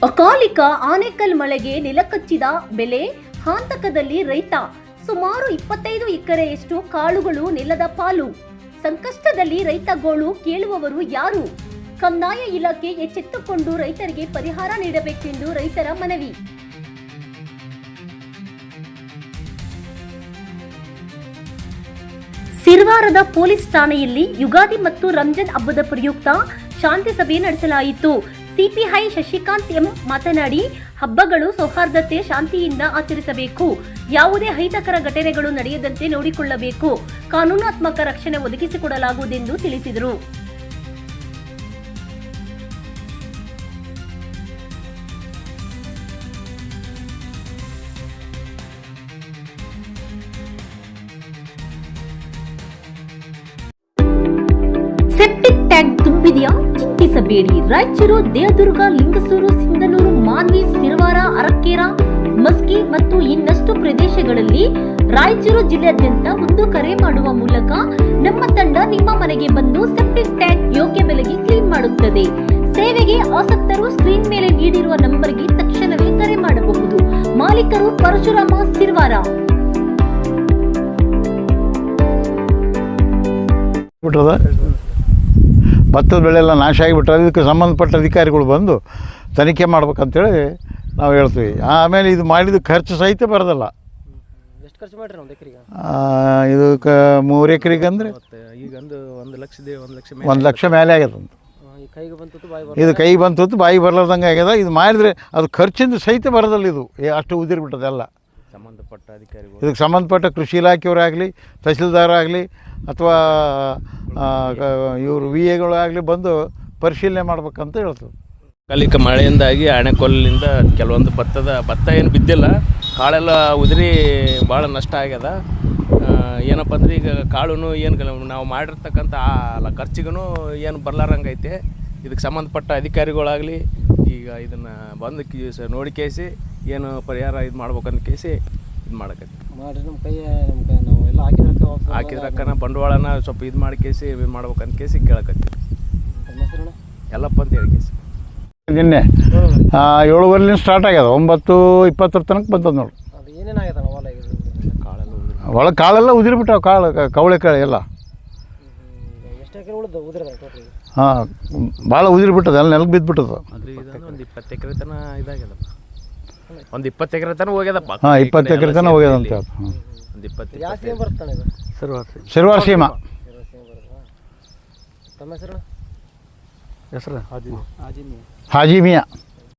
ಅಕಾಲಿಕ ಆನೆಕಲ್ ಮಳೆಗೆ ನೆಲಕಚ್ಚಿದ ಬೆಲೆ ಹಾಂತಕದಲ್ಲಿ ರೈತ ಸುಮಾರು 25 ಎಕರೆಯಷ್ಟು ಕಾಳುಗಳು ನೆಲದ ಪಾಲು. ಸಂಕಷ್ಟದಲ್ಲಿ ರೈತ ಗೋಳು ಕೇಳುವವರು ಯಾರು? ಕಂದಾಯ ಇಲಾಖೆ ಎಚ್ಚೆತ್ತುಕೊಂಡು ರೈತರಿಗೆ ಪರಿಹಾರ ನೀಡಬೇಕೆಂದು ರೈತರ ಮನವಿ. ಸಿರವಾರದ ಪೊಲೀಸ್ ಠಾಣೆಯಲ್ಲಿ ಯುಗಾದಿ ಮತ್ತು ರಂಜಾನ್ ಹಬ್ಬದ ಪ್ರಯುಕ್ತ ಶಾಂತಿ ಸಭೆ ನಡೆಸಲಾಯಿತು. ಸಿಪಿಐ ಶಶಿಕಾಂತ್ ಎಂ ಮಾತನಾಡಿ, ಹಬ್ಬಗಳು ಸೌಹಾರ್ದತೆ ಶಾಂತಿಯಿಂದ ಆಚರಿಸಬೇಕು. ಯಾವುದೇ ಅಹಿತಕರ ಘಟನೆಗಳು ನಡೆಯದಂತೆ ನೋಡಿಕೊಳ್ಳಬೇಕು. ಕಾನೂನಾತ್ಮಕ ರಕ್ಷಣೆ ಒದಗಿಸಿಕೊಡಲಾಗುವುದೆಂದು ತಿಳಿಸಿದರು. ಸೆಪ್ಟಿಕ್ ಟ್ಯಾಂಕ್ ತುಂಬಿದೆಯಾ? ಚಿಂತಿಸಬೇಡಿ. ರಾಯಚೂರು, ದೇವದುರ್ಗ, ಲಿಂಗಸೂರು, ಸಿಂಧನೂರು, ಮಾನ್ವಿ, ಸಿರವಾರ, ಅರಕೇರ, ಮಸ್ಕಿ ಮತ್ತು ಇನ್ನಷ್ಟು ಪ್ರದೇಶಗಳಲ್ಲಿ ರಾಯಚೂರು ಜಿಲ್ಲೆಯಾದ್ಯಂತ ಒಂದು ಕರೆ ಮಾಡುವ ಮೂಲಕ ನಮ್ಮ ತಂಡ ನಿಮ್ಮ ಮನೆಗೆ ಬಂದು ಸೆಪ್ಟಿಕ್ ಟ್ಯಾಂಕ್ ಯೋಗ್ಯ ಬೆಲೆಗೆ ಕ್ಲೀನ್ ಮಾಡುತ್ತದೆ. ಸೇವೆಗೆ ಆಸಕ್ತರು ಸ್ಕ್ರೀನ್ ಮೇಲೆ ನೀಡಿರುವ ನಂಬರ್ಗೆ ತಕ್ಷಣವೇ ಕರೆ ಮಾಡಬಹುದು. ಮಾಲೀಕರು ಪರಶುರಾಮ, ಸಿರವಾರ. ಭತ್ತದ ಬೆಳೆ ಎಲ್ಲ ನಾಶ ಆಗಿಬಿಟ್ರೆ ಇದಕ್ಕೆ ಸಂಬಂಧಪಟ್ಟ ಅಧಿಕಾರಿಗಳು ಬಂದು ತನಿಖೆ ಮಾಡ್ಬೇಕಂತೇಳಿ ನಾವು ಹೇಳ್ತೀವಿ. ಆಮೇಲೆ ಇದು ಮಾಡಿದ ಖರ್ಚು ಸಹಿತ ಬರೋದಲ್ಲ. ಎಷ್ಟು ಖರ್ಚು ಮಾಡಿರಿ ಒಂದು ಎಕರೆಗೆ? ಇದಕ್ಕೆ 3 ಎಕರೆಗೆ ಅಂದರೆ ಈಗ 1 ಲಕ್ಷ ಮೇಲೆ ಆಗ್ಯದಂತ. ಇದು ಕೈಗೆ ಬಂತು ಬಾಯಿ ಬರ್ಲಾರ್ದಂಗೆ ಆಗ್ಯದ. ಇದು ಮಾಡಿದ್ರೆ ಅದು ಖರ್ಚಿಂದ ಸಹಿತ ಬರೋದಲ್ಲ. ಇದು ಅಷ್ಟು ಉದಿರ್ಬಿಟ್ಟದೆಲ್ಲ. ಸಂಬಂಧಪಟ್ಟ ಅಧಿಕಾರಿಗಳು, ಇದಕ್ಕೆ ಸಂಬಂಧಪಟ್ಟ ಕೃಷಿ ಇಲಾಖೆಯವರಾಗಲಿ, ತಹಸೀಲ್ದಾರ್ ಆಗಲಿ ಅಥವಾ ಇವರು ವಿ ಎಗಳಾಗಲಿ ಬಂದು ಪರಿಶೀಲನೆ ಮಾಡ್ಬೇಕಂತ ಹೇಳ್ತೀವಿ. ಅಕಾಲಿಕ ಮಳೆಯಿಂದಾಗಿ ಆಣೆಕೊಲ್ಲಿಂದ ಕೆಲವೊಂದು ಭತ್ತ ಏನು ಬಿದ್ದಿಲ್ಲ, ಕಾಳೆಲ್ಲ ಉದುರಿ ಭಾಳ ನಷ್ಟ ಆಗ್ಯದ. ಏನಪ್ಪ ಅಂದ್ರೆ ಈಗ ಕಾಳು ಏನು ನಾವು ಮಾಡಿರ್ತಕ್ಕಂಥ ಖರ್ಚಿಗೂ ಏನು ಬರ್ಲಾರಂಗೈತೆ. ಇದಕ್ಕೆ ಸಂಬಂಧಪಟ್ಟ ಅಧಿಕಾರಿಗಳಾಗಲಿ ಈಗ ಇದನ್ನು ಬಂದು ನೋಡಿಕೇಸಿ ಏನು ಪರಿಹಾರ ಇದು ಮಾಡ್ಬೇಕಂತ ಕೇಸಿ ಇದು ಮಾಡಕತ್ತಿ ಮಾಡಿರಿ. ನಮ್ಮ ಕೈ ನಾವು ಎಲ್ಲ ಹಾಕಿದ್ರಕ್ಕನ ಬಂಡವಾಳನ ಸ್ವಲ್ಪ ಇದು ಮಾಡಿ ಕೇಸಿ ಇದು ಮಾಡ್ಬೇಕಂತ ಕೇಸಿ ಕೇಳಕತ್ತಿ. ಎಲ್ಲಪ್ಪ ಅಂತ ಹೇಳಿ ಕೇಸಿ ನಿನ್ನೆ 7:15 ಸ್ಟಾರ್ಟ್ ಆಗ್ಯದ. 9:20 ತನಕ ಬಂತದ ನೋಡಿ. ಅದು ಏನೇನಾಗ್ಯದ ಒಳಗೆ ಕಾಳೆಲ್ಲ ಉದಿರ್ಬಿಟ್ಟಾವ. ಕವಳೆ ಕಾಳು ಎಲ್ಲ ಎಷ್ಟು ಎಕರೆ ಉಳಿದ ಉದಿರದ ಟೋಟಲ್? ಹಾಂ, ಭಾಳ ಉದಿರ್ಬಿಟ್ಟದ. ಎಲ್ಲ ನೆಲಕ್ಕೆ ಬಿದ್ದುಬಿಟ್ಟದ. ಒಂದು 20 ಎಕರೆ ತನಕ ಇದಾಗ್ಯದ. ಒಂದು 20 ಎಕರೆ ತನಕ ಹೋಗ್ಯದಪ್ಪ. ಹಾಂ, 20 ಎಕರೆ ತನಕ ಹೋಗ್ಯದ ಅಂತ ಹೇಳ್ತು. ಒಂದು 20 ಯಾವ ಸೀಮೆ ಬರ್ತಾನೆ ಇದು? ಸಿರವಾರ ಸೀಮಾ. ತಮ್ಮ ಹೆಸರು? ಹಾಜಿ ಮಿಯಾ.